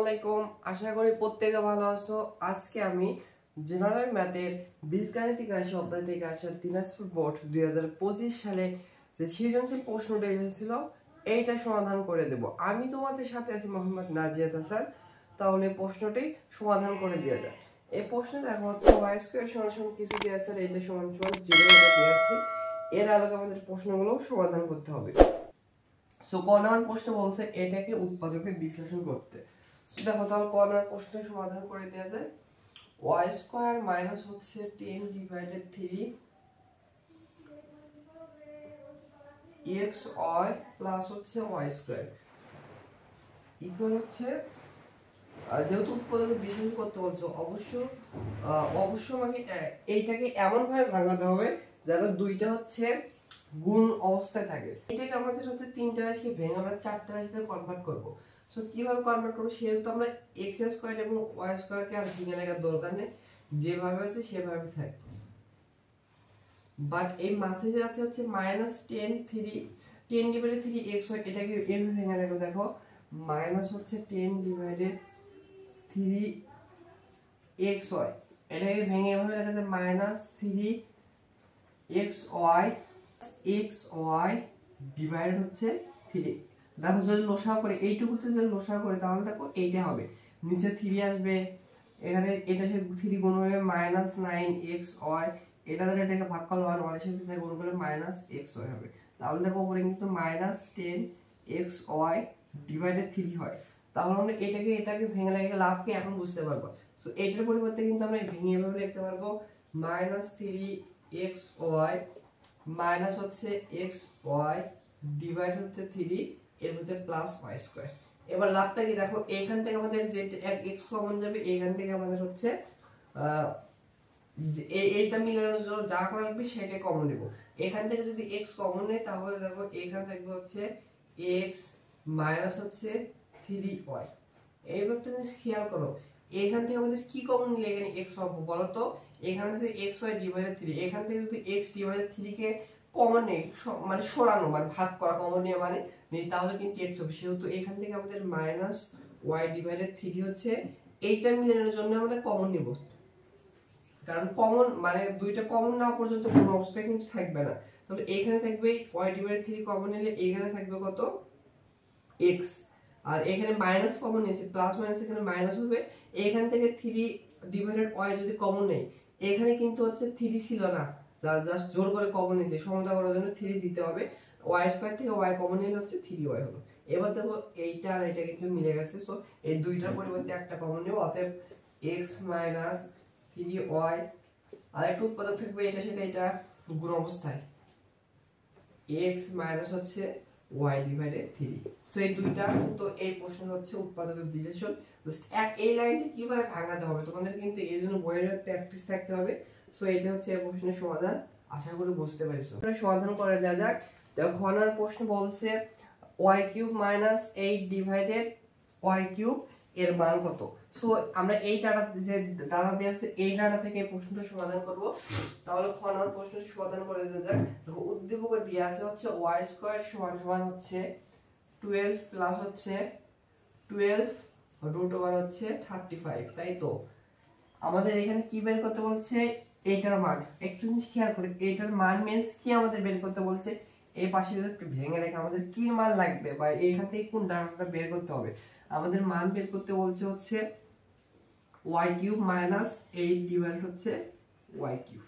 আলাইকুম, আশা করি প্রত্যেকে ভালো আছো। আজকে আমি জেনারেল ম্যাথের বীজগাণিতিক রাশি অধ্যায় থেকে আসা দিনাজপুর বোর্ড 2025 সালে যে সৃজনশীল প্রশ্নটা এসেছিল এইটা সমাধান করে দেব। আমি তোমাদের সাথে আছি মোহাম্মদ নাজিয়াত হাসান। তাহলে প্রশ্নটি সমাধান করে দেওয়া যায়। এই প্রশ্ন দেখো হচ্ছে y স্কয়ার সমান কিছু দেওয়া আছে, এইটা সমান 0 এটা দেওয়া আছে। এর আলোকে আমাদের প্রশ্নগুলো সমাধান করতে হবে। সো ক নাম্বার প্রশ্ন বলছে এটাকে উৎপাদকে বিশ্লেষণ করতে। সো দেখো তাহলে ক নাম্বার প্রশ্নের সমাধান করে দেওয়া যায়। y স্কয়ার মাইনাস হচ্ছে 10 ডিভাইডেড 3 xy প্লাস হচ্ছে y স্কয়ার ইকুয়াল হচ্ছে, যেহেতু উৎপাদকে বিশ্লেষণ করতে বলছো অবশ্য আমাকে এইটাকে এমন ভাবে ভাঙাতে হবে যেন দুইটা হচ্ছে গুণ অবস্থায় থাকে। এটাকে আমাদের হচ্ছে তিনটা রাশিকে ভেঙে আমরা চারটা রাশিতে কনভার্ট করব। সো কিভাবে কনভার্ট করব, সেহেতু আমরা x স্কয়ার এবং y স্কয়ারকে আর ভেঙে লেখার দরকার নেই, যেভাবে আছে সেভাবে থাকবে। বাট এই মাসে যে আছে হচ্ছে -10 ডিভাইডেড 3 xy, এটাকে এভাবে ভেঙে লেখো। দেখো মাইনাস হচ্ছে 10 ডিভাইডেড 3 xy, এটাকে ভেঙে এভাবে লেখা যায় -3 xy ডিভাইড হচ্ছে 3। দেখো যদি লসাগু করে এইটুকুতে যদি লসাগু করে তাহলে দেখো এইটা হবে, নিচে 3 আসবে, এখানে এটা সাথে 3 গুণ হবে -9xy, এটা দ্বারা এটাকে ভাগ করলে 1 এর সাথে এটা গুণ করলে -xy হবে। তাহলে দেখো উপরে কিন্তু -10xy ডিভাইডেড 3 হয়। তাহলে আমরা এটাকে ভেঙে লেখা লাভ কি এখন বুঝতে পারবো। সো এটার পরিবর্তে কিন্তু আমরা ভেঙে এভাবে লিখতে পারবো -3xy মাইনাস হচ্ছে xy ডিভাইড হচ্ছে 3 এর হচ্ছে প্লাস y স্কয়ার। এবার লাভটা কি দেখো, এইখান থেকে আমাদের যে x কমন যাবে, এইখান থেকে আমাদের হচ্ছে এইটা মিলানোর জন্য যা করা লাগবে সেটা কমন নেব। এখান থেকে যদি x কমন নেই তাহলে দেখো এখানে থাকবে হচ্ছে x মাইনাস হচ্ছে 3y। এইবারটা জিনিস খেয়াল করো, এখান থেকে আমাদের কি কমন নিলে এখানে x পাবো বলো তো। এখানে আছে xy ডিভাইডেড 3, এখান থেকে যদি x ডিভাইডেড 3 কে কমন নেই, মানে সরানো মানে ভাগ করা কমন নিয়ে মানে নেই, তাহলে কিন্তু x হবে। সেহেতু এখান থেকে আমাদের y ডিভাইডেড 3 হচ্ছে এইটা মিলানোর জন্য আমরা কমন নিব, কারণ কমন মানে দুইটা কমন না পর্যন্ত কোনো অবস্থায় কিন্তু থাকবে না। তাহলে এখানে থাকবে y ডিভাইডেড 3 কমন নিলে এখানে থাকবে কত x, আর এখানে মাইনাস কমন নিয়েছে প্লাস মাইনাস এখানে মাইনাস হবে। এখান থেকে 3 ডিভাইডেড y যদি কমন নেই, এখানে কিন্তু হচ্ছে 3 ছিল না, জাস্ট জোর করে কমন নিয়েছে, সমতা করার জন্য 3 দিতে হবে। y স্কয়ার থেকে y কমন নিলে হচ্ছে 3y হলো। এবার দেখো এইটা আর এটা কিন্তু মিলে গেছে। সো এই দুইটার পরিবর্তে একটা কমন নেব, অতএব x 3y আর একটা উৎপাদক থাকবে এটার সাথে এটা গুণ অবস্থায় x মাইনাস হচ্ছে y ডিভাইডেড 3। সো এই দুইটা তো এই প্রশ্ন হচ্ছে উৎপাদকের বিশ্লেষণ। জাস্ট এই লাইনটা কিভাবে ভাঙাতে হবে তোমাদের কিন্তু এর জন্য বইয়ের প্র্যাকটিস থাকতে হবে। সো এটা হচ্ছে এই প্রশ্নের সমাধান, আশা করি বুঝতে পেরেছো। সমাধান করে দেওয়া যাক। দেখো খনার প্রশ্ন বলছে y³ - 8 ডিভাইডেড y³ এর মান কত। সো আমরা এই ডাটা যে ডাটা দেয়া আছে এই ডাটা থেকে এই প্রশ্নটা সমাধান করব। তাহলে খ নাম্বার প্রশ্নটি সমাধান করে দেওয়া যাক। দেখো উদ্দীপকে দেয়া আছে হচ্ছে y স্কয়ার সমান হচ্ছে 12 প্লাস হচ্ছে 12 রুট ওভার হচ্ছে 35, তাই তো। আমাদের এখানে কি বের করতে বলছে, এইটার মান। একটু জিনিস খেয়াল করে, এইটার মান মিন্স কি আমাদের বের করতে বলছে, এই পাশে যদি একটু ভেঙে রেখে আমাদের কি মান লাগবে বা এইখান থেকে কোন ডাটাটা বের করতে হবে। আমাদের মান বের করতে বলছে হচ্ছে y³ - 8 ডিভাইড হচ্ছে y³।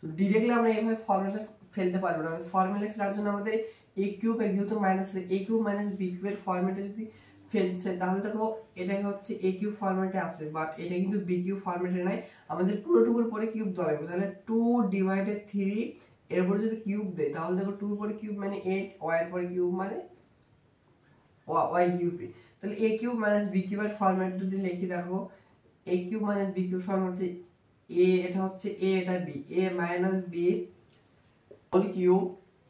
তো डायरेक्टली আমরা এইভাবে ফর্মুলা ফেলতে পারবো না। ফর্মুলা ফেলার জন্য আমাদের a³ যেহেতু মাইনাস a³ - b³ এর ফরম্যাটে যদি ফেলছে তাহলে দেখো এটাকে হচ্ছে a³ ফরম্যাটে আছে, বাট এটা কিন্তু b³ ফরম্যাটে নাই। আমাদের পুরোটুকুর পরে কিউব দেওয়া লাগবে, তাহলে 2 ডিভাইডেড 3 এর উপরে যদি কিউব দেই তাহলে দেখো 2 এর পরে কিউব মানে 8, y এর পরে কিউব মানে y³। তাহলে a³ - b³ এর ফরম্যাট যদি লিখি দেখো a³ - b³ ফরম্যাট হচ্ছে a, এটা হচ্ছে a, এটা b, a - b whole cube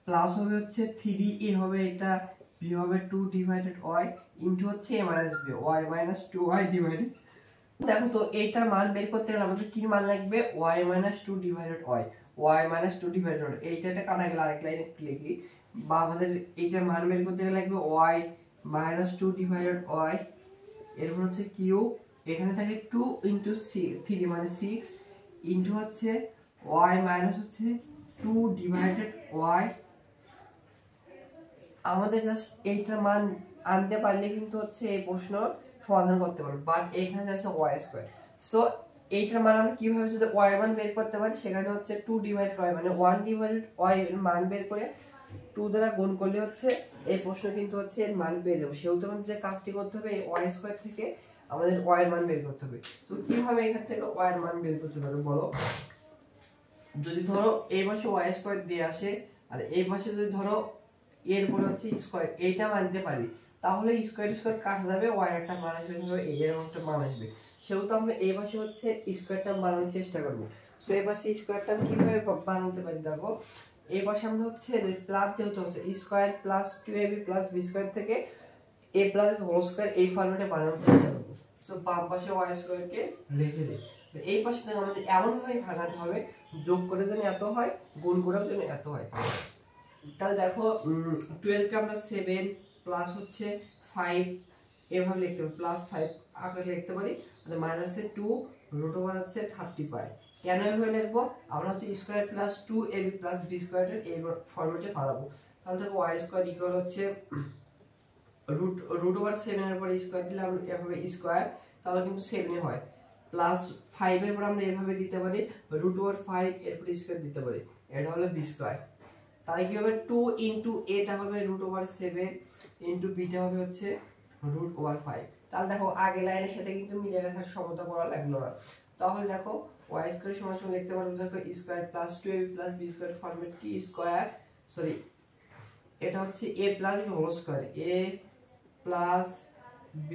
plus হবে হচ্ছে 3a হবে, এটা b হবে 2 ডিভাইডেড y ইনটু হচ্ছে a - b, y - 2y divided. দেখো তো এইটার মান বের করতে গেলে আমাদের কি মান লাগবে, y - 2 divided y, y - 2 divided y। এইটাটা কাটা গেল, আরেক লাইনে একটু লিখি। বা আমাদের এইটার মান বের করতে গেলে লাগবে y - 2 ডিভাইডেড y এরপর হচ্ছে কিউব, এখানে থাকে 2 ইন্টু 3 মানে 6 ইন্টু হচ্ছে ওয়াই মাইনাস হচ্ছে 2 ডিভাইডেড ওয়াই। আমাদের জাস্ট এইটার মান আনতে পারলে কিন্তু হচ্ছে এই প্রশ্ন সমাধান করতে পারবো, বাট এখানে আছে ওয়াই স্কয়ার। সো এইটার মান আমরা কিভাবে যদি ওয়াই এর মান বের করতে পারি, সেখানে হচ্ছে 2 ডিভাইডেড ওয়াই মানে 1 ডিভাইডেড ওয়াই এর মান বের করে 2 দ্বারা গুণ করলে হচ্ছে এই প্রশ্ন কিন্তু হচ্ছে এর মান পেয়ে যাবো। সেহেতু আমাদের যে কাজটি করতে হবে এই ওয়াই স্কয়ার থেকে আমাদের ওয়াই এর মান বের করতে হবে। তো কিভাবে এখান থেকে ওয়াই এর মান বের করতে পারবো বলো? যদি ধরো এই পাশে ওয়াই স্কয়ার দিয়ে আসে আর এই পাশে যদি ধরো এরপরে হচ্ছে স্কয়ার এইটা মানতে পারি, তাহলে স্কয়ার স্কয়ার কাটা যাবে, ওয়াই একটা মান আসবে, এর একটা মান আসবে। সেহেতু আমরা এই পাশে হচ্ছে স্কয়ারটা বানানোর চেষ্টা করব। সো এই পাশে স্কয়ারটা কিভাবে বানাতে পারি দেখো, এই পাশে আমরা হচ্ছে প্লাস যেহেতু হচ্ছে square plus 2ab plus B square থেকে a প্লাস হোল স্কয়ার এই ফরম্যাটে বানানোর চেষ্টা করব। সো বাম পাশে ওয়াই স্কয়ারকে লিখে দিই, এই পাশে থেকে আমাদের এমন ভাবে ভাঙাতে হবে যোগ করে যেন এত হয়, গুণ করেও যেন এত হয়। তাহলে দেখো 12 কে আমরা 7 প্লাস হচ্ছে 5 এভাবে লিখতে পারি, প্লাস 5 আকারে লিখতে পারি, মানে মাইনাসে 2 রুট ওভার হচ্ছে 35। কেন এভাবে লিখবো? আমরা হচ্ছে square plus 2ab plus B স্কয়ারের এই ফরম্যাটে ফেলাবো। তাহলে দেখো ওয়াই স্কয়ার ইকুয়াল হচ্ছে রুট ওভার 7 এর পরে স্কয়ার দিলে আমরা এভাবে স্কয়ার, তাহলে কিন্তু 7 এ হয়, প্লাস 5 এর পর আমরা এভাবে দিতে পারি রুট ওভার 5 এর পর স্কয়ার দিতে পারি, এটা হলো বি স্কয়ার। তাই কি হবে 2 ইনটু এটা হবে রুট ওভার 7 ইনটু বিটা হবে হচ্ছে রুট ওভার 5। তাহলে দেখো আগে লাইনের সাথে কিন্তু মিলে রাখার সমতা করা লাগলো না। তাহলে দেখো y স্কয়ার সমান সমান লিখতে পারবো দেখো square plus 2ab plus b square format কি স্কয়ার, সরি এটা হচ্ছে a plus b whole square, a plus b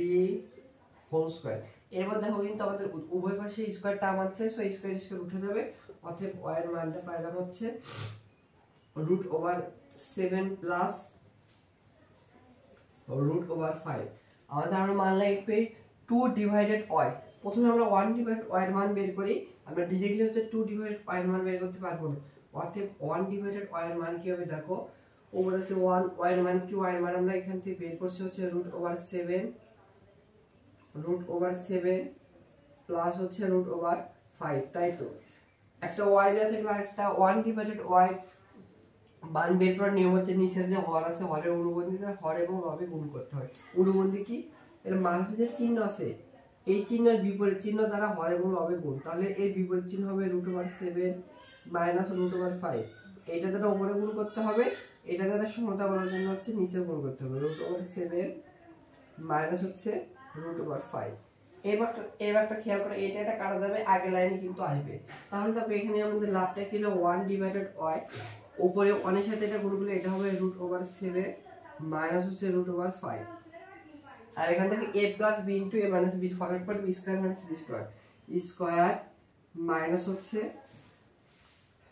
whole square. এরপর দেখো কিন্তু আমাদের উভয় পাশে স্কয়ার টার্ম আছে, সো স্কয়ার স্কয়ার উঠে যাবে, অতএব y এর মানটা পাইলাম হচ্ছে root over 7 plus root over 5। আমাদের আমরা মান লাগবে 2 ডিভাইডেড y। প্রথমে আমরা 1 ডিভাইডেড y এর মান বের করি, আমরা ডিরেক্টলি হচ্ছে 2 ডিভাইডেড y এর মান বের করতে পারবো না, অতএব 1 ডিভাইডেড y এর মান কি হবে দেখো, ওভার আছে 1 y এর মান কি, y এর মান আমরা এখান থেকে বের করছি হচ্ছে রুট ওভার 7 প্লাস হচ্ছে রুট ওভার 5, তাই তো একটা y দেওয়া থাকলে একটা 1 ডিভাইডেড y মান বের করার নিয়ম হচ্ছে নিচের যে হর আছে হরের অনুবন্ধীতে হর এবং লবে গুণ করতে হয়। অনুবন্ধী কি, এর মাঝে যে চিহ্ন আছে এই চিহ্নের বিপরীত চিহ্ন দ্বারা হর এবং লবে গুণ, তাহলে এর বিপরীত চিহ্ন হবে root over 7 minus root over 5। এটা দ্বারা উপরে গুণ করতে হবে, এটা দ্বারা সমতা করার জন্য হচ্ছে নিচে গুণ করতে হবে, রুট ওভার 7 মাইনাস হচ্ছে রুট ওভার 5। এবারটা খেয়াল করে এটা এটা কাটা যাবে, আগের লাইনে কিন্তু আসবে। তাহলে দেখো এখানে আমাদের লাভটা কি হলো 1 ডিভাইডেড y, উপরে অনেক সাথে এটা গুণ করলে এটা হবে রুট ওভার 7 মাইনাস হচ্ছে রুট ওভার 5। আর এখান থেকে a plus b into a minus b forward পর b square minus b square square minus হচ্ছে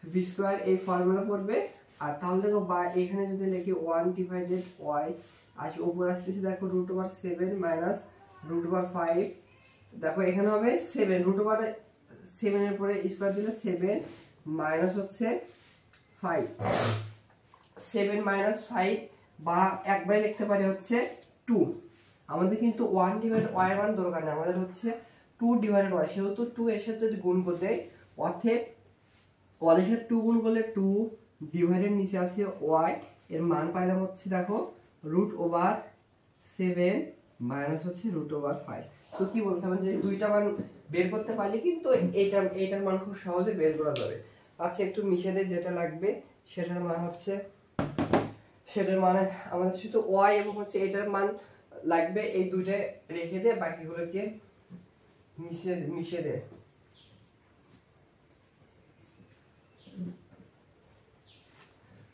b স্কয়ার এই ফর্মুলা পড়বে। আর তাহলে দেখো বা এখানে যদি লিখি 1 ডিভাইডেড y আর উপরে আসতেছে দেখো root over 7 minus root over 5, দেখো এখানে হবে 7 রুট ওভার 7 এর পরে স্কয়ার দিলে 7 মাইনাস হচ্ছে 5, 7 মাইনাস 5 বা একবারে লিখতে পারি হচ্ছে 2। আমাদের কিন্তু 1 ডিভাইডেড y এর মান দরকার নেই, আমাদের হচ্ছে 2 ডিভাইডেড y, সেহেতু 2 এর সাথে যদি গুণ করতে দেই অতএব 1 এর সাথে 2 গুণ করলে 2 ডিভাইডেড নিচে আসে y এর মান পাইলাম হচ্ছে দেখো রুট ওভার 7 মাইনাস হচ্ছে রুট ওভার 5। সো কি বলতে হবে যে দুইটা মান বের করতে পারলে কিন্তু এইটার মান খুব সহজে বের করা যাবে। আচ্ছা একটু মিশে দেই যেটা লাগবে, সেটার মান হচ্ছে সেটার মানে আমাদের শুধু y এবং হচ্ছে এটার মান লাগবে, এই দুইটা রেখে দে, বাকিগুলোকে মিশে দে।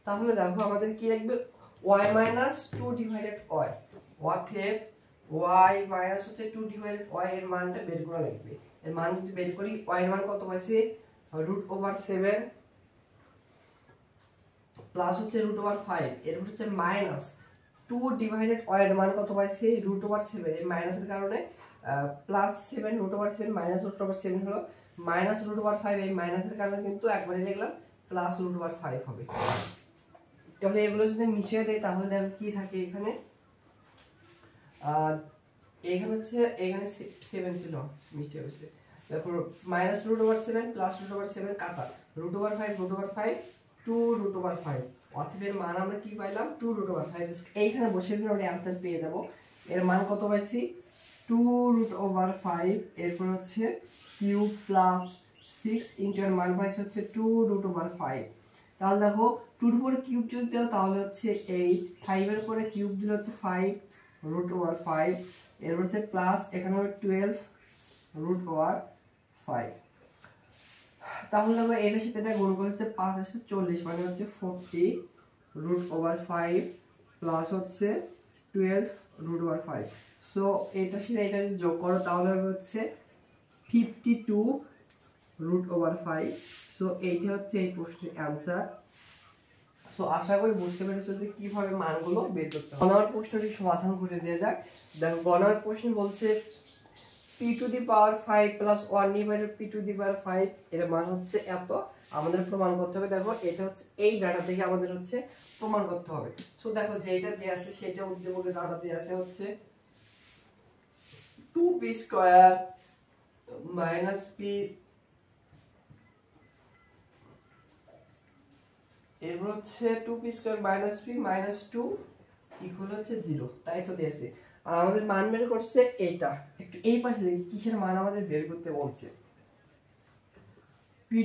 তাহলে দেখো আমাদের কি লাগবে y মাইনাস 2 ডিভাইডেড y, অতএব y মাইনাস হচ্ছে 2 ডিভাইডেড y এর মানটা বের করা লাগবে। এর মান যদি বের করি y এর মান কত পাইছি রুট ওভার 7 প্লাস হচ্ছে রুট ওভার 5, এরপর হচ্ছে মাইনাস 2 ডিভাইডেড y এর মান কত পাইছি রুট ওভার 7, এই মাইনাসের কারণে plus 7 root over 7 minus root over 7 হলো মাইনাস রুট ওভার 5, এই মাইনাসের কারণে কিন্তু একবারে লিখলাম প্লাস রুট ওভার 5 হবে। তাহলে এগুলো যদি মিশিয়ে দেই তাহলে দেখো কি থাকে এখানে এখানে হচ্ছে এখানে 7 ছিল, মিস্টেক হয়েছে। দেখো -√7 +√7 কাটা, √5 √5 2√5, অতএব এর মান আমরা কি পাইলাম 2√5। জাস্ট এইখানে বসে দিলে আমরা অ্যানসার পেয়ে যাব। এর মান কত পাইছি 2√5, এরপর হচ্ছে কিউব প্লাস 6 ইনটু এর মান পাইছি হচ্ছে 2√5। তাহলে দেখো 2 এর উপরে কিউব যদি দাও তাহলে হচ্ছে 8, 5 এর উপরে কিউব দিলে হচ্ছে 5√5, এর হচ্ছে প্লাস এখানে হবে 12√5। তাহলে দেখো এটার সাথে এটা গুণ করে হচ্ছে 5 আসছে 40, মানে হচ্ছে 40√5 প্লাস হচ্ছে 12√5। সো এটার সাথে এটা যদি যোগ করো তাহলে হবে হচ্ছে 52√5। সো এইটা হচ্ছে এই প্রশ্নের অ্যান্সার। সো আশা করি বুঝতে পেরেছো যে কিভাবে মানগুলো বের করতে হবে। গণনার প্রশ্নটি সমাধান করে দেওয়া যাক। দেখো গণনার প্রশ্ন বলছে p⁵ প্লাস 1 p⁵ এর মান হচ্ছে এত, আমাদের প্রমাণ করতে হবে। দেখো এটা হচ্ছে এই ডাটা থেকে আমাদের হচ্ছে প্রমাণ করতে হবে। সো দেখো যেটা দেয়া আছে সেটা উদ্দীপকের ডাটা দেয়া আছে হচ্ছে 2p² মাইনাস p, এরপর হচ্ছে 2p² minus p minus 2 equal হচ্ছে 0, তাই তো দিয়েছে। আর আমাদের মান বের করছে এইটা। একটু এই পাশে দেখি কিসের মান আমাদের বের করতে বলছে। p⁵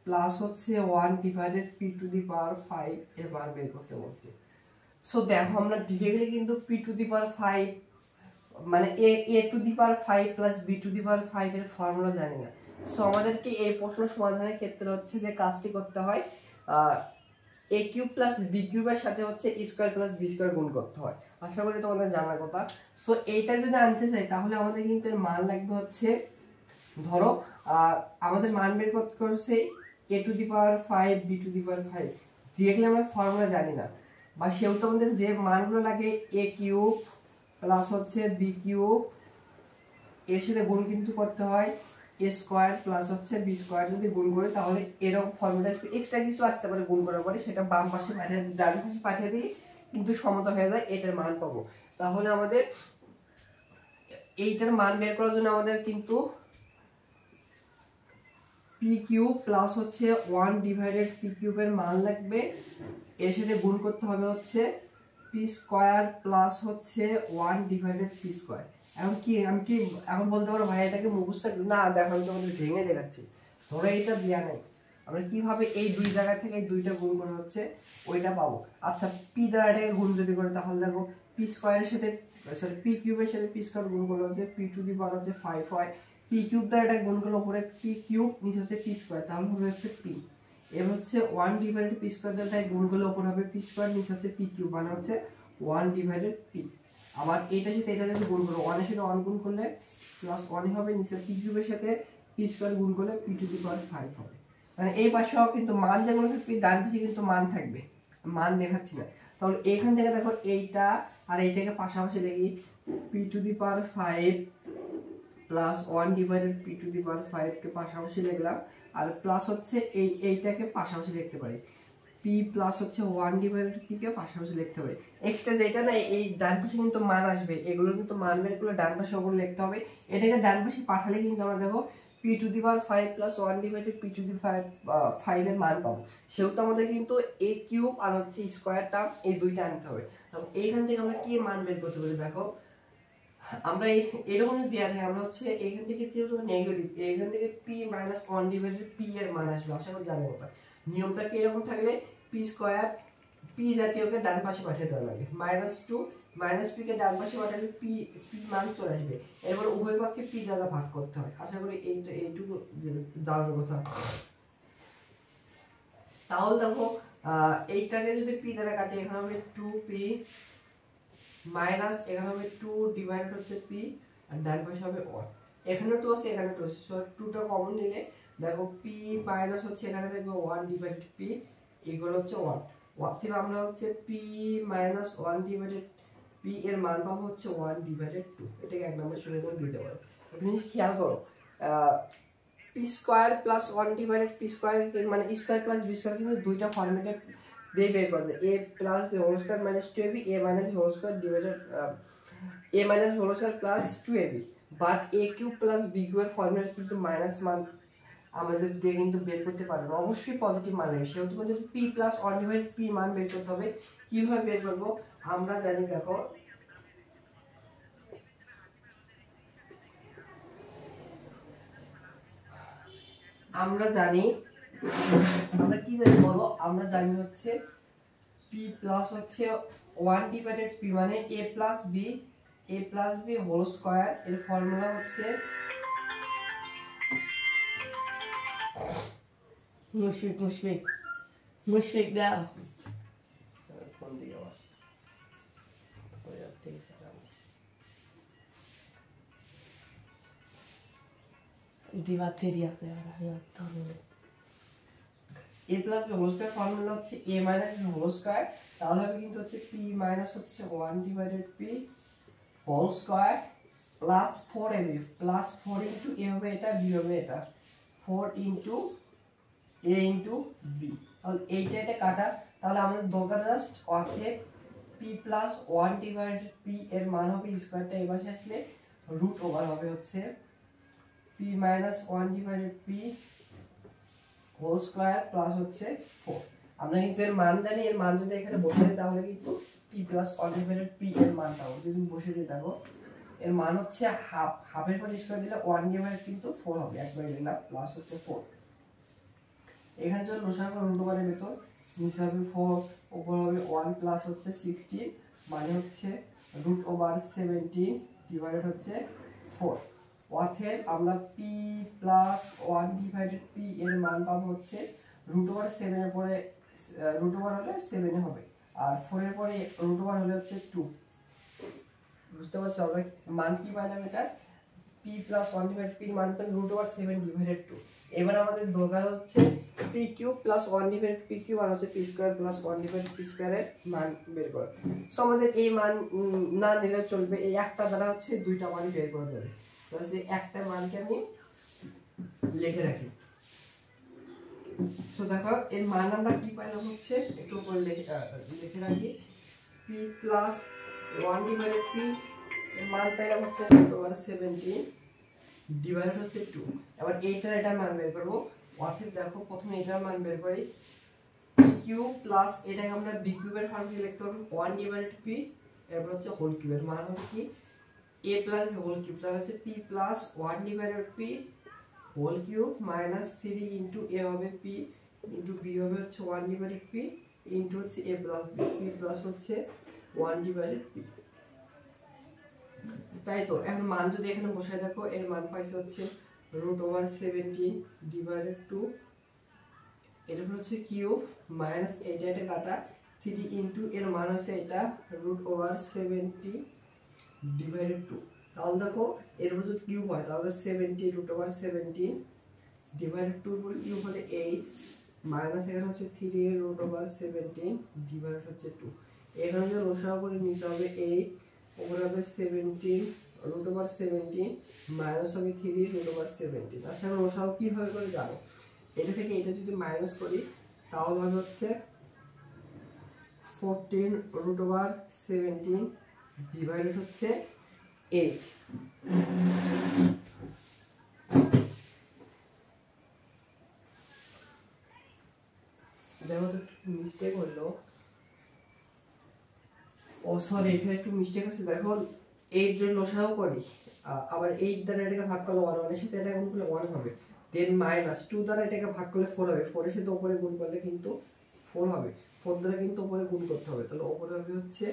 প্লাস হচ্ছে 1 ডিভাইডেড p⁵ এর মান বের করতে বলছে। সো দেখো আমরা ডিরেক্টলি কিন্তু p⁵ মানে a⁵ প্লাস b⁵ এর ফর্মুলা জানি না। সো আমাদেরকে এই প্রশ্ন সমাধানের ক্ষেত্রে হচ্ছে যে কাজটি করতে হয়, a³ প্লাস b³ এর সাথে হচ্ছে a² প্লাস b² গুণ করতে হয়। আশা করি তোমাদের জানার কথা। সো এইটা যদি আনতে চাই তাহলে আমাদের কিন্তু এর মান লাগবে হচ্ছে, ধরো আমাদের মান বের করতে হচ্ছে a⁵ b⁵, ডিরেক্টলি আমরা ফর্মুলা জানি না, বা সেহেতু আমাদের যে মানগুলো লাগে a³ প্লাস হচ্ছে b³ এর সাথে গুণ কিন্তু করতে হয় a² প্লাস হচ্ছে b², যদি গুণ করি তাহলে এরকম ফর্মুলা আসবে। এক্সট্রা কিছু আসতে পারে গুণ করার পরে, সেটা বাম পাশে পাঠিয়ে ডান পাশে পাঠিয়ে দিই কিন্তু সমতা হয়ে যায়, এটার মান পাবো। তাহলে আমাদের এইটার মান বের করার জন্য আমাদের কিন্তু p³ প্লাস হচ্ছে 1 ডিভাইডেড p³ এর মান লাগবে, এর সাথে গুণ করতে হবে হচ্ছে p² প্লাস হচ্ছে 1 ডিভাইডেড p²। এখন কি আমি কি এখন বলতে পারো ভাই এটাকে মুখস্থ না, দেখো আমি তোমাদের ভেঙে দেখাচ্ছি। ধরো এটা দেয়া নাই, আমরা কিভাবে এই দুই জায়গা থেকে এই দুইটা গুণ করে হচ্ছে ওইটা পাবো। আচ্ছা p দ্বারা এটাকে গুণ যদি করে তাহলে দেখো p² এর সাথে সরি p³ এর সাথে p² গুণ করলে হচ্ছে p⁵ হয়, p³ দ্বারা এটা গুণ করলে উপরে p³ নিচে হচ্ছে p², তাহলে হবে হচ্ছে p। এবার হচ্ছে 1 ডিভাইডেড p² দ্বারা গুণ করলে উপরে হবে p², নিচে হচ্ছে p³ মানে হচ্ছে 1 ডিভাইডেড p। আবার এটার সাথে এটা যদি গুণ করো 1 এর সাথে 1 গুণ করলে প্লাস 1 হবে, নিচে p³ এর সাথে p² গুণ করলে p⁵ হবে। মানে এই পাশেও কিন্তু মান যেগুলো থাকবে ডান পাশে কিন্তু মান থাকবে, মান দেখাচ্ছি না। তাহলে এখান থেকে দেখো এইটা আর এইটাকে পাশাপাশি দেখি p⁵ প্লাস 1 ডিভাইডেড p⁵ কে পাশাপাশি লিখলাম, আর প্লাস হচ্ছে এইটাকে পাশাপাশি লিখতে পারি, p প্লাস হচ্ছে 1 ডিভাইডেড p কে পাশাপাশি লিখতে পারি। এক্সট্রা যেটা না এই ডান পাশে কিন্তু মান আসবে, এগুলো কিন্তু মান বের করে ডান পাশে ওগুলো লিখতে হবে। এটাকে ডান পাশে পাঠালে কিন্তু আমরা দেখো p⁵ প্লাস 1 ডিভাইডেড p⁵ এর মান পাবো। সেহেতু আমাদের কিন্তু a³ আর হচ্ছে স্কয়ার টার্ম এই দুইটা আনতে হবে। তাহলে এইখান থেকে আমরা কি মান বের করতে পারি, দেখো আমরা এরকম যদি দেয়া থাকে আমরা হচ্ছে এখান থেকে যেহেতু নেগেটিভ, এখান থেকে p-1 ডিভাইডেড p এর মান আসবে। আশা করি জানার কথা নিয়মটা কি এরকম থাকলে p² p জাতীয়কে ডান পাশে পাঠিয়ে দেওয়া লাগে, -2 -p কে ডান পাশে পাঠালে p মান চলে আসবে। এরপর উভয় পক্ষে p দ্বারা ভাগ করতে হয়। আশা করি এইটুকু জানার কথা। তাহলে দেখো এইটাকে যদি p দ্বারা কাটি এখানে হবে 2p মাইনাস এখানে হবে 2 ডিভাইডেড হচ্ছে p, আর ডান পাশে হবে 1। এখানে 2 আছে এখানে 2 আছে, সো 2টা কমন নিলে দেখো p মাইনাস হচ্ছে এখানে থাকবে 1 ডিভাইডেড p ইকুয়াল হচ্ছে 1। অতএব আমরা হচ্ছে p মাইনাস 1 ডিভাইডেড p এর মান পাবো হচ্ছে 1 ডিভাইডেড 2। এটাকে এক নম্বর সূত্রে করে দিতে পারো। একটা জিনিস খেয়াল করো, p² প্লাস 1 ডিভাইডেড p² মানে স্কয়ার প্লাস b² কিন্তু দুইটা ফরম্যাটে দিয়ে বের করা যায়, a plus b whole square minus 2ab a minus b whole square divided a minus whole square plus 2ab, but a cube plus b cube এর formula কিন্তু মাইনাস মান আমাদের দিয়ে কিন্তু বের করতে পারবে না, অবশ্যই পজিটিভ মান নেবে। সেহেতু আমাদের p প্লাস 1 ডিভাইডেড p মান বের করতে হবে। কিভাবে বের করব আমরা জানি, দেখো আমরা কি জানি বলো, আমরা জানি হচ্ছে p প্লাস হচ্ছে 1 ডিভাইডেড p মানে a plus b whole square, এর ফর্মুলা হচ্ছে মুশফিক দাও কোন দিকে আবার দিবার দেরি আছে a plus b whole square formula হচ্ছে a minus b whole square, তাহলে হবে কিন্তু হচ্ছে p মাইনাস হচ্ছে 1 divided p whole square plus 4ab plus 4 into a হবে এটা, b হবে এটা, 4 ইনটু a ইনটু b। তাহলে এইটা এটা কাটা, তাহলে আমাদের দরকার জাস্ট অর্ধেক p প্লাস 1 ডিভাইডেড p এর মান হবে স্কয়ারটা এবার আসলে রুট ওভার হবে হচ্ছে p minus 1 divided p whole square plus হচ্ছে 4। আমরা কিন্তু এর মান জানি, এর মান যদি এখানে বসে দিই তাহলে কিন্তু p প্লাস 1 ডিভাইডেড p এর মানটা হবে, যদি বসে দিই দেখো এর মান হচ্ছে হাফ, হাফের পর স্কয়ার দিলে 1 ডিভাইডেড কিন্তু 4 হবে, একবার দিলাম প্লাস হচ্ছে 4। এখানে যখন লসাগু রুট ওভারের ভিতর নিচে হবে 4, উপর হবে 1 প্লাস হচ্ছে 16 মানে হচ্ছে রুট ওভার 17 ডিভাইডেড হচ্ছে 4। অতএব আমরা p প্লাস 1 ডিভাইডেড p এর মান পাবো হচ্ছে রুট ওভার 7 এর পরে রুট ওভার হলে 7 এ হবে, আর 4 এর পরে রুট ওভার হলে হচ্ছে 2। বুঝতে পারছো আমরা মান কি পাইলাম, এটা p প্লাস 1 ডিভাইডেড p এর মান পেলাম রুট ওভার 7 ডিভাইডেড 2। এবার আমাদের দরকার হচ্ছে p cube plus 1 divided p cube আর হচ্ছে p square plus 1 divided p স্কয়ারের মান বের করা। সো আমাদের এই মান না নিলে চলবে, এই একটা দ্বারা হচ্ছে দুইটা মান বের করা যাবে। তাহলে এই একটা মানকে আমি লিখে রাখি। সো দেখো এর মান আমরা কি পাইলাম হচ্ছে একটু উপরে লিখে রাখি, p প্লাস 1 ডিভাইডেড p এর মান পাইলাম হচ্ছে তোমার 17 ডিভাইড হচ্ছে 2। এবার এটার মান বের করব। অতএব দেখো প্রথমে এটার মান বের করি, p কিউব প্লাস এটাকে আমরা b কিউবের ফর্মে লিখতে পারবো 1 ডিভাইডেড p, এরপর হচ্ছে হোল কিউবের মান হবে কি a plus b whole cube, তাহলে হচ্ছে p plus 1 divided p whole cube minus 3 into a হবে p ইনটু b হবে হচ্ছে 1 ডিভাইডেড p ইনটু হচ্ছে a plus b, p plus হচ্ছে 1 ডিভাইডেড p। তাই তো এখন মান যদি এখানে বসায় দেখো এর মান পাইছে হচ্ছে রুট ওভার 17 ডিভাইডেড 2, এরপর হচ্ছে কিউব মাইনাস এটা কাটা 3 ইনটু এর মান হচ্ছে এটা রুট ওভার 70 ডিভাইডেড 2। তাহলে দেখো এরপর যদি কিউব হয় তাহলে 70 রুট ওভার 17 ডিভাইডেড 2 এর কিউব হলে 8 মাইনাস এখানে হচ্ছে 3 রুট ওভার 17 ডিভাইডেড হচ্ছে 2। এখানে যদি লসাগু করে নিচে হবে 8, উপরে হবে 17 রুট ওভার 17 মাইনাস হবে 3 রুট ওভার 17। আচ্ছা আমরা লসাগু কিভাবে করে জানো, এটা থেকে এটা যদি মাইনাস করি তাহলে হবে হচ্ছে 14 রুট ওভার 17 ডিভাইডেড হচ্ছে 8। দেখো তো মিস্টেক হলো, ও সরি এখানে একটু মিস্টেক আছে। দেখো 8 জন লসাগু করি, আবার 8 দ্বারা এটাকে ভাগ করলে 1, 1 এর সাথে এটা গুণ করলে 1 হবে, দেন মাইনাস 2 দ্বারা এটাকে ভাগ করলে 4 হবে, 4 এর সাথে উপরে গুণ করলে কিন্তু 4 হবে, 4 দ্বারা কিন্তু উপরে গুণ করতে হবে, তাহলে উপরে হবে হচ্ছে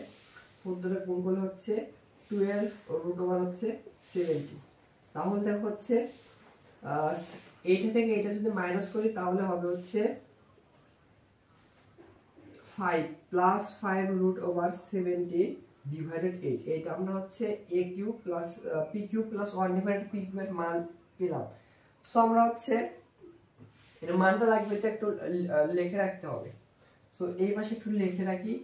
4 দ্বারা গুণ করলে হচ্ছে 12 রুট ওভার হচ্ছে 70। তাহলে দেখো হচ্ছে এইটা থেকে এটা যদি মাইনাস করি তাহলে হবে হচ্ছে 5 প্লাস 5 রুট ওভার 70 ডিভাইডেড 8। এটা আমরা হচ্ছে a cube plus p cube plus 1 divided p কিউবের মান পেলাম। সো আমরা হচ্ছে এর মানটা লাগবে তো একটু লিখে রাখতে হবে। সো এই পাশে একটু লিখে রাখি,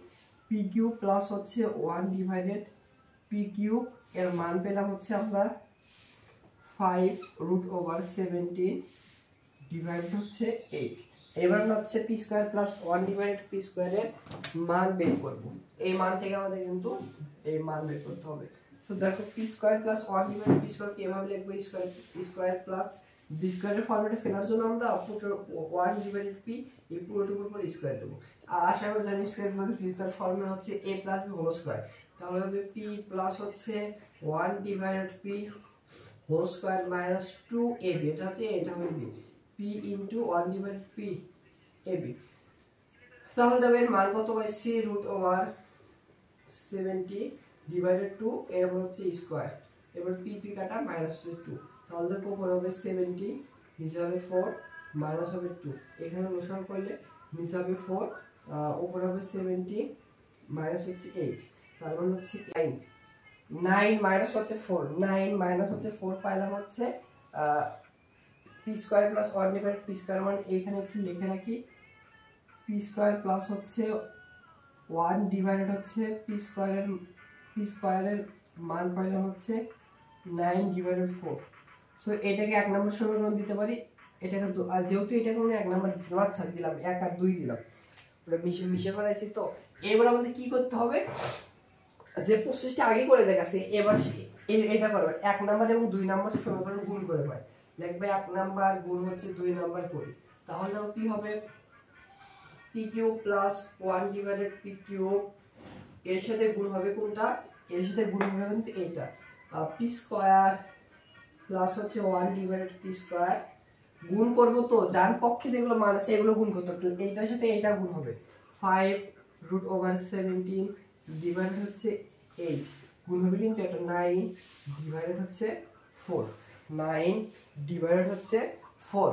p কিউব প্লাস হচ্ছে 1 ডিভাইডেড p কিউব এর মান পেলাম হচ্ছে আমরা 5 রুট ওভার 17 ডিভাইডেড হচ্ছে 8। এবার আমরা হচ্ছে p square plus 1 divided p স্কয়ারের মান বের করব। এই মান থেকে আমাদের কিন্তু এই মান বের করতে হবে। সো দেখো P square plus 1 divided P square কে এভাবে লিখবো স্কয়ার প্লাস বি স্কয়ারের ফরম্যাটে ফেলার জন্য আমরা পুরো 1 ডিভাইডেড পি এই পুরোটুকুর উপর স্কয়ার দেব। আর আশা করি জানি square plus p square formula হচ্ছে a plus b whole square, তাহলে হবে p প্লাস হচ্ছে 1 divided p whole square minus 2ab, এটা হচ্ছে এটা হবে b, p into 1 divided p ab। তাহলে দেখো এর মান কত পাইছি √70 ডিভাইডেড 2 এর মান হচ্ছে স্কয়ার, এবার p p কাটা মাইনাস 2, তাহলে দেখো উপরে হবে 70 নিচে হবে 4 মাইনাস হবে 2, এখানে লসাগু করলে নিচে হবে 4 উপরে হবে 70 মাইনাস হচ্ছে 8, তার মানে হচ্ছে 9 মাইনাস হচ্ছে 4, 9 মাইনাস হচ্ছে 4 পাইলাম হচ্ছে p square plus 1 divided p square, মানে এখানে একটু লিখে রাখি p স্কয়ার প্লাস হচ্ছে 1 ডিভাইডেড হচ্ছে p স্কয়ারের মান পাইলাম হচ্ছে 9 ডিভাইডেড 4। সো এটাকে এক নম্বর সমীকরণ দিতে পারি, এটাকে আর যেহেতু এটাকে আমরা এক নম্বর দিলাম 1 আর 2 দিলাম, ওটা মিশে ফেলাইছি। তো এবার আমাদের কি করতে হবে, যে প্রসেসটা আগে করে দেখাচ্ছি এবার এটা করবে 1 নাম্বার এবং 2 নাম্বার সমীকরণ গুণ করে পাই, লিখবে 1 নাম্বার গুণ হচ্ছে 2 নাম্বার করি, তাহলে দেখো কি হবে P cube plus 1 divided P cube, এর সাথে গুণ হবে কোনটা, এর সাথে গুণ হবে কিন্তু এইটা পি স্কয়ার প্লাস হচ্ছে 1 ডিভাইডেড পি স্কয়ার, গুণ করব তো ডান পক্ষে যেগুলো মান আছে এগুলো গুণ করতে হবে, এইটার সাথে এইটা গুণ হবে 5√17 ডিভাইডেড হচ্ছে 8, গুণ হবে কিন্তু এটা 9 ডিভাইডেড হচ্ছে 4, 9 ডিভাইডেড হচ্ছে 4।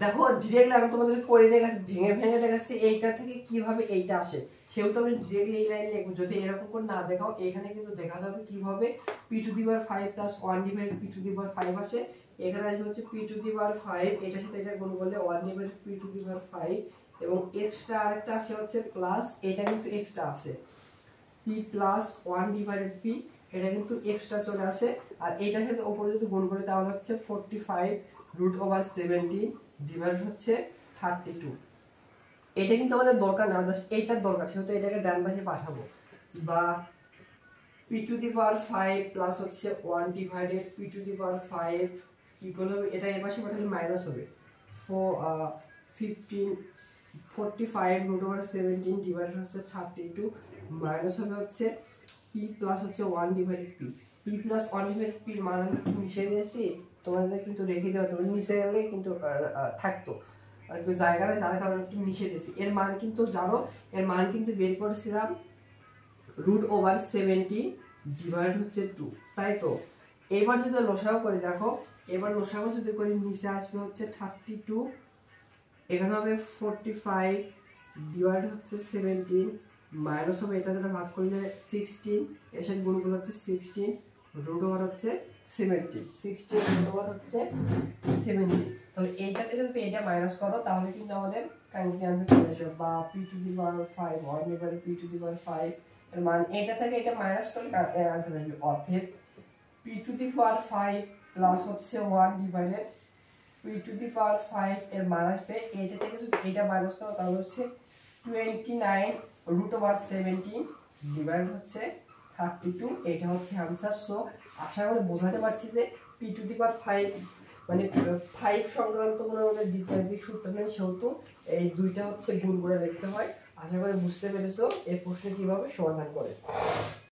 দেখো ডিরেক্টলি আমি তোমাদের করে দেখাচ্ছি, ভেঙে দেখাচ্ছি এইটা থেকে কিভাবে এইটা আসে, সেহেতু আমি ডিরেক্টলি এই লাইন লিখব। যদি এরকম করে না দেখাও এখানে কিন্তু দেখা যাবে কিভাবে p to the power 5 plus 1 divided p to the power 5 আসে, এখানে আসবে হচ্ছে p টু দি পাওয়ার 5, এটার সাথে এটা গুণ করলে 1 divided p to the power 5, এবং এক্সট্রা আরেকটা আসে হচ্ছে প্লাস, এটা কিন্তু এক্সট্রা আসে p প্লাস 1 ডিভাইডেড p, এটা কিন্তু এক্সট্রা চলে আসে, আর এটার সাথে উপরে যদি গুণ করি তাহলে হচ্ছে 45√17 ডিভাইড হচ্ছে 32। এটা কিন্তু আমাদের দরকার না, জাস্ট এইটার দরকার, সেহেতু এটাকে ডান পাশে পাঠাবো, বা p to the power 5 plus হচ্ছে 1 divided p to the power 5 equal হবে, এটা এর পাশে পাঠালে মাইনাস হবে 45√17 ডিভাইডেড হচ্ছে 32 মাইনাস হবে হচ্ছে p প্লাস হচ্ছে 1 divided p plus 1 divided p মান আমি একটু মিশিয়ে দিয়েছি, তোমাদের কিন্তু রেখে দেওয়া, তুমি মিশে গেলে কিন্তু থাকতো আর একটু জায়গাটা যার কারণে একটু মিশিয়ে দিয়েছি। এর মান কিন্তু জানো, এর মান কিন্তু বের করেছিলাম √70 ডিভাইড হচ্ছে 2, তাই তো। এবার যদি লসাগু করি, দেখো এবার লসাগু যদি করি নিচে আসবে হচ্ছে 32, এখানে হবে 45 ডিভাইড হচ্ছে 17 মাইনাস হবে এটা যেটা ভাগ করলে 16, এর সাথে গুণ করলে হচ্ছে 16 রুট ওভার হচ্ছে 70, 16 রুট ওভার হচ্ছে 70। তাহলে এইটা থেকে যদি এটা মাইনাস করো তাহলে কিন্তু আমাদের কাঙ্ক্ষিত আনসার চলে আসবে, বা p to the power 5 1 divided p to the power 5 এর মান এটা থেকে এটা মাইনাস করলে আনসার আসবে, অতএব p to the power 5 plus হচ্ছে 1 divided p to the power 5 এর মান আসবে, এটা থেকে যদি এটা মাইনাস করো তাহলে হচ্ছে 29√17 ডিভাইড হচ্ছে 32, এটা হচ্ছে आंसर। সো আশা করি বোঝাতে পারছি যে p টু দি পাওয়ার 5 মানে 5 সংক্রান্ত কোনো আমাদের বীজগাণিতিক সূত্র নেই, সেহেতু এই দুইটা হচ্ছে গুণ করে লিখতে হয়। আশা করি বুঝতে পেরেছো এই প্রশ্ন কিভাবে সমাধান করে।